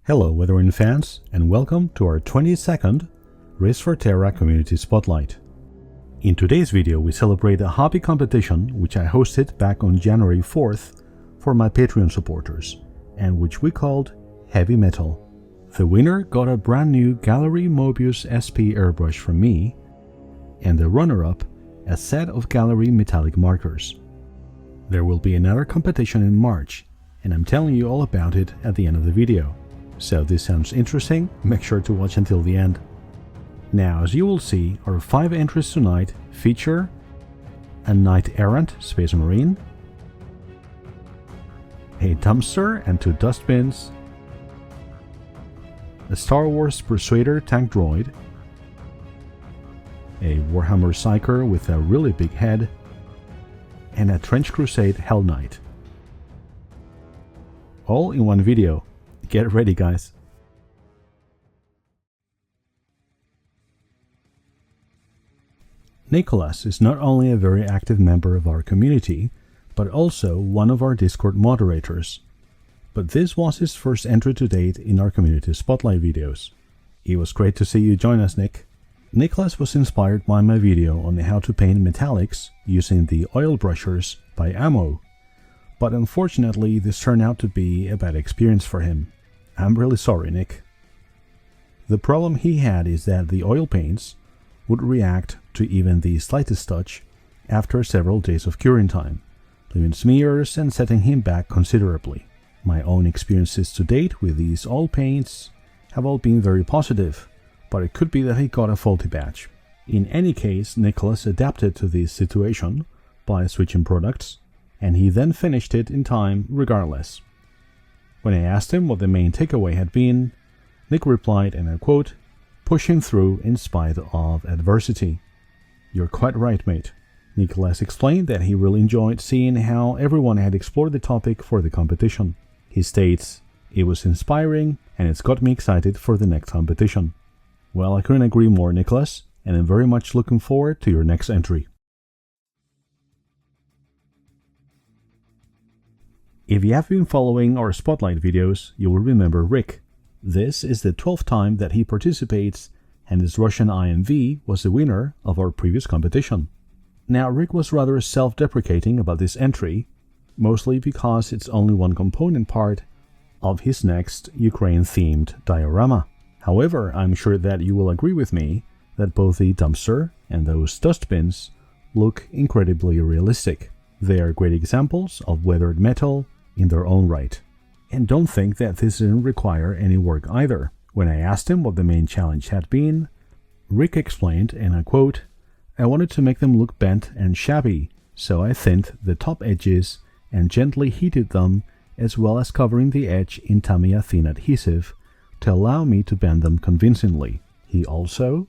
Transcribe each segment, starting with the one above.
Hello Weathering fans, and welcome to our 22nd Race for Terra Community Spotlight. In today's video we celebrate a hobby competition which I hosted back on January 4th for my Patreon supporters, and which we called Heavy Metal. The winner got a brand new Gallery Mobius SP airbrush from me, and the runner-up a set of Gallery metallic markers. There will be another competition in March, and I'm telling you all about it at the end of the video. So if this sounds interesting, make sure to watch until the end. Now, as you will see, our 5 entries tonight feature a Knight Errant Space Marine, a Dumpster and 2 Dustbins, a Star Wars Persuader tank droid, a Warhammer Psyker with a really big head, and a Trench Crusade Hell Knight. All in one video. Get ready, guys. Nicholas is not only a very active member of our community, but also one of our Discord moderators. But this was his first entry to date in our community spotlight videos. It was great to see you join us, Nick. Nicholas was inspired by my video on how to paint metallics using the oil brushers by Ammo, but unfortunately this turned out to be a bad experience for him. I'm really sorry, Nick. The problem he had is that the oil paints would react to even the slightest touch after several days of curing time, leaving smears and setting him back considerably. My own experiences to date with these oil paints have all been very positive, but it could be that he got a faulty batch. In any case, Nicholas adapted to this situation by switching products, and he then finished it in time regardless. When I asked him what the main takeaway had been, Nick replied, and I quote, "Pushing through in spite of adversity." You're quite right, mate. Nicholas explained that he really enjoyed seeing how everyone had explored the topic for the competition. He states, "It was inspiring, and it's got me excited for the next competition." Well, I couldn't agree more, Nicholas, and I'm very much looking forward to your next entry. If you have been following our Spotlight videos, you will remember Rick. This is the 12th time that he participates, and his Russian IMV was the winner of our previous competition. Now, Rick was rather self-deprecating about this entry, mostly because it's only one component part of his next Ukraine-themed diorama. However, I'm sure that you will agree with me that both the dumpster and those dustbins look incredibly realistic. They are great examples of weathered metal in their own right. And don't think that this didn't require any work either. When I asked him what the main challenge had been, Rick explained, and I quote, "I wanted to make them look bent and shabby, so I thinned the top edges and gently heated them, as well as covering the edge in Tamiya thin adhesive to allow me to bend them convincingly." He also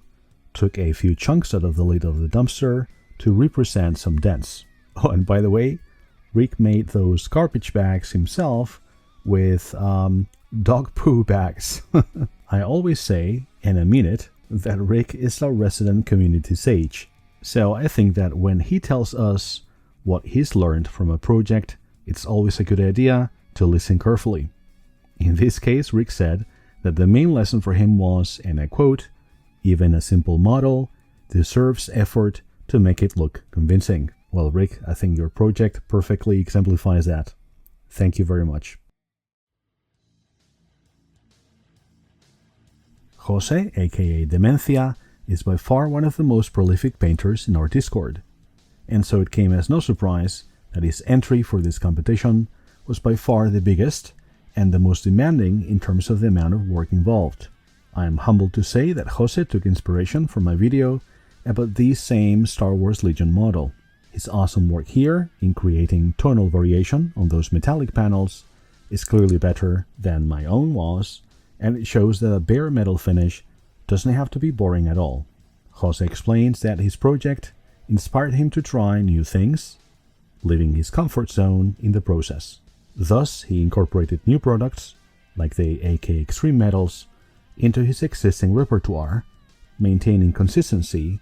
took a few chunks out of the lid of the dumpster to represent some dents. Oh, and by the way, Rick made those garbage bags himself with dog poo bags. I always say, and I mean it, that Rick is our resident community sage. So I think that when he tells us what he's learned from a project, it's always a good idea to listen carefully. In this case, Rick said that the main lesson for him was, and I quote, "Even a simple model deserves effort to make it look convincing." Well, Rick, I think your project perfectly exemplifies that. Thank you very much. Jose, aka Demenzia, is by far one of the most prolific painters in our Discord, and so it came as no surprise that his entry for this competition was by far the biggest and the most demanding in terms of the amount of work involved. I am humbled to say that Jose took inspiration from my video about the same Star Wars Legion model. His awesome work here in creating tonal variation on those metallic panels is clearly better than my own was, and it shows that a bare metal finish doesn't have to be boring at all. Jose explains that his project inspired him to try new things, leaving his comfort zone in the process. Thus, he incorporated new products, like the AK Extreme Metals, into his existing repertoire, maintaining consistency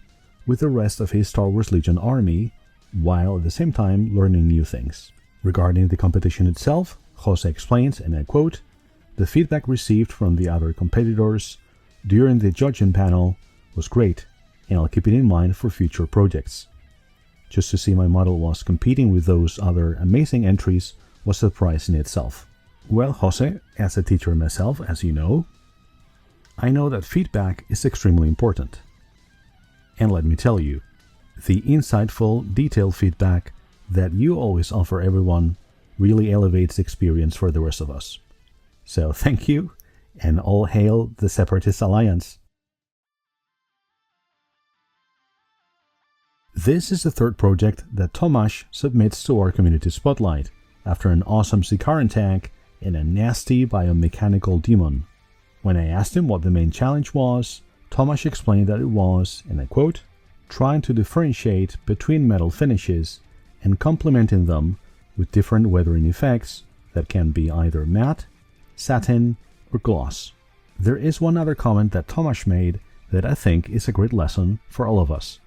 with the rest of his Star Wars Legion army, while at the same time learning new things. Regarding the competition itself, Jose explains, and I quote, The feedback received from the other competitors during the judging panel was great, and I'll keep it in mind for future projects. Just to see my model was competing with those other amazing entries was a surprise in itself. Well, Jose, as a teacher myself, as you know, I know that feedback is extremely important. And let me tell you, the insightful, detailed feedback that you always offer everyone really elevates the experience for the rest of us. So thank you, and all hail the Separatist Alliance. This is the third project that Tomasz submits to our community spotlight, after an awesome Psyker tank and a nasty biomechanical demon. When I asked him what the main challenge was, Tomasz explained that it was, and I quote, trying to differentiate between metal finishes and complementing them with different weathering effects that can be either matte, satin, or gloss. There is one other comment that Tomasz made that I think is a great lesson for all of us.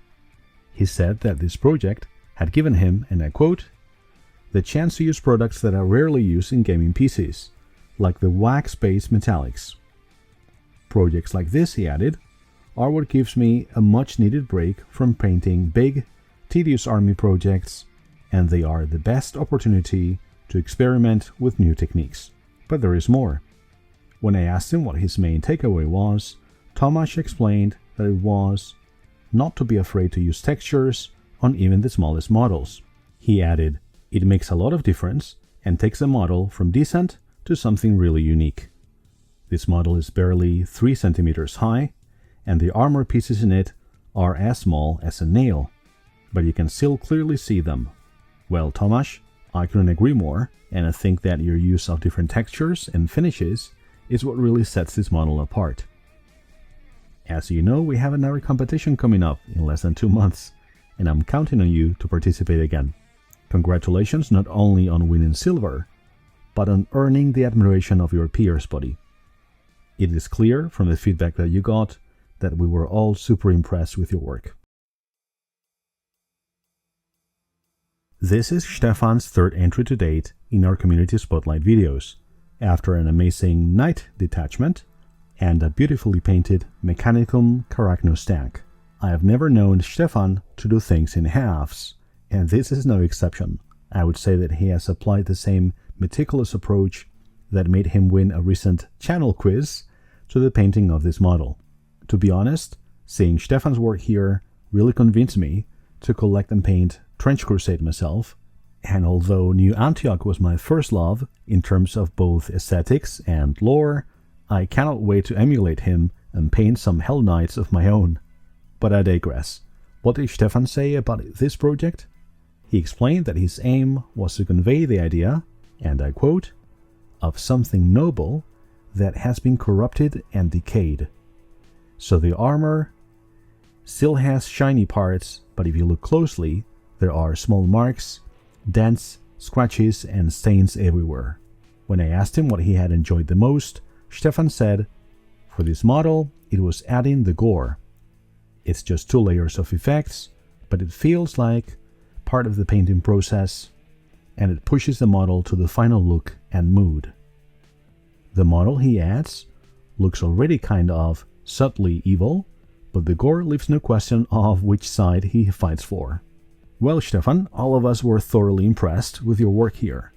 He said that this project had given him, and I quote, the chance to use products that are rarely used in gaming PCs, like the wax-based metallics. Projects like this, he added, are what gives me a much-needed break from painting big, tedious army projects, and they are the best opportunity to experiment with new techniques. But there is more. When I asked him what his main takeaway was, Tomasz explained that it was not to be afraid to use textures on even the smallest models. He added, it makes a lot of difference and takes a model from decent to something really unique. This model is barely 3 centimeters high, and the armor pieces in it are as small as a nail, but you can still clearly see them. Well, Tomasz, I couldn't agree more, and I think that your use of different textures and finishes is what really sets this model apart. As you know, we have another competition coming up in less than 2 months, and I'm counting on you to participate again. Congratulations not only on winning silver, but on earning the admiration of your peers, buddy. It is clear from the feedback that you got that we were all super impressed with your work. This is Stefan's third entry to date in our Community Spotlight videos, after an amazing Knight detachment and a beautifully painted Mechanicum Carachno stack. I have never known Stefan to do things in halves, and this is no exception. I would say that he has applied the same meticulous approach that made him win a recent channel quiz to the painting of this model. To be honest, seeing Stefan's work here really convinced me to collect and paint Trench Crusade myself, and although New Antioch was my first love in terms of both aesthetics and lore, I cannot wait to emulate him and paint some Hell Knights of my own. But I digress. What did Stefan say about this project? He explained that his aim was to convey the idea, and I quote, of something noble that has been corrupted and decayed. So the armor still has shiny parts, but if you look closely, there are small marks, dents, scratches, and stains everywhere. When I asked him what he had enjoyed the most, Stefan said, for this model, it was adding the gore. It's just 2 layers of effects, but it feels like part of the painting process, and it pushes the model to the final look and mood. The model, he adds, looks already kind of subtly evil, but the gore leaves no question of which side he fights for. Well, Stefan, all of us were thoroughly impressed with your work here.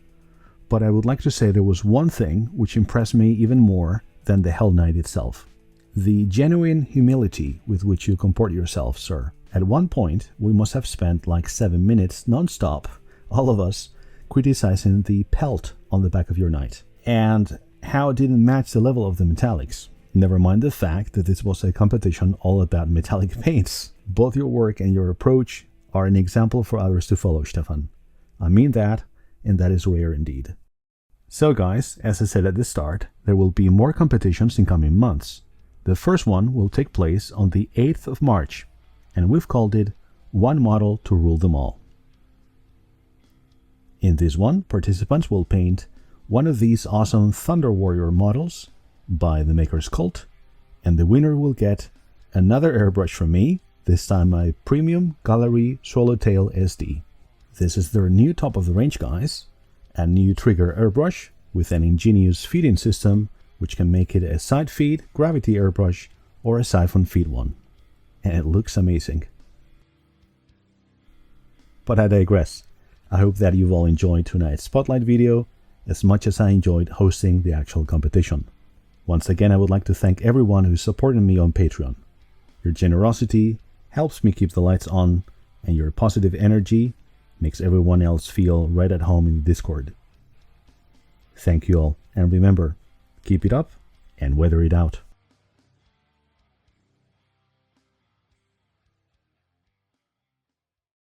But I would like to say there was one thing which impressed me even more than the Hell Knight itself. The genuine humility with which you comport yourself, sir. At one point, we must have spent like 7 minutes non-stop, all of us, criticizing the pelt on the back of your knight, and how it didn't match the level of the metallics. Never mind the fact that this was a competition all about metallic paints. Both your work and your approach are an example for others to follow, Stefan. I mean that, and that is rare indeed. So guys, as I said at the start, there will be more competitions in coming months. The first one will take place on the 8th of March, and we've called it One Model to Rule Them All. In this one, participants will paint one of these awesome Thunder Warrior models by the Maker's Cult, and the winner will get another airbrush from me, this time my premium Gallery Swallowtail SD. This is their new top of the range, guys, a new trigger airbrush with an ingenious feeding system which can make it a side feed gravity airbrush or a siphon feed one. And it looks amazing. But I digress. I hope that you've all enjoyed tonight's spotlight video as much as I enjoyed hosting the actual competition. Once again, I would like to thank everyone who supported me on Patreon. Your generosity helps me keep the lights on, and your positive energy makes everyone else feel right at home in the Discord. Thank you all, and remember, keep it up and weather it out.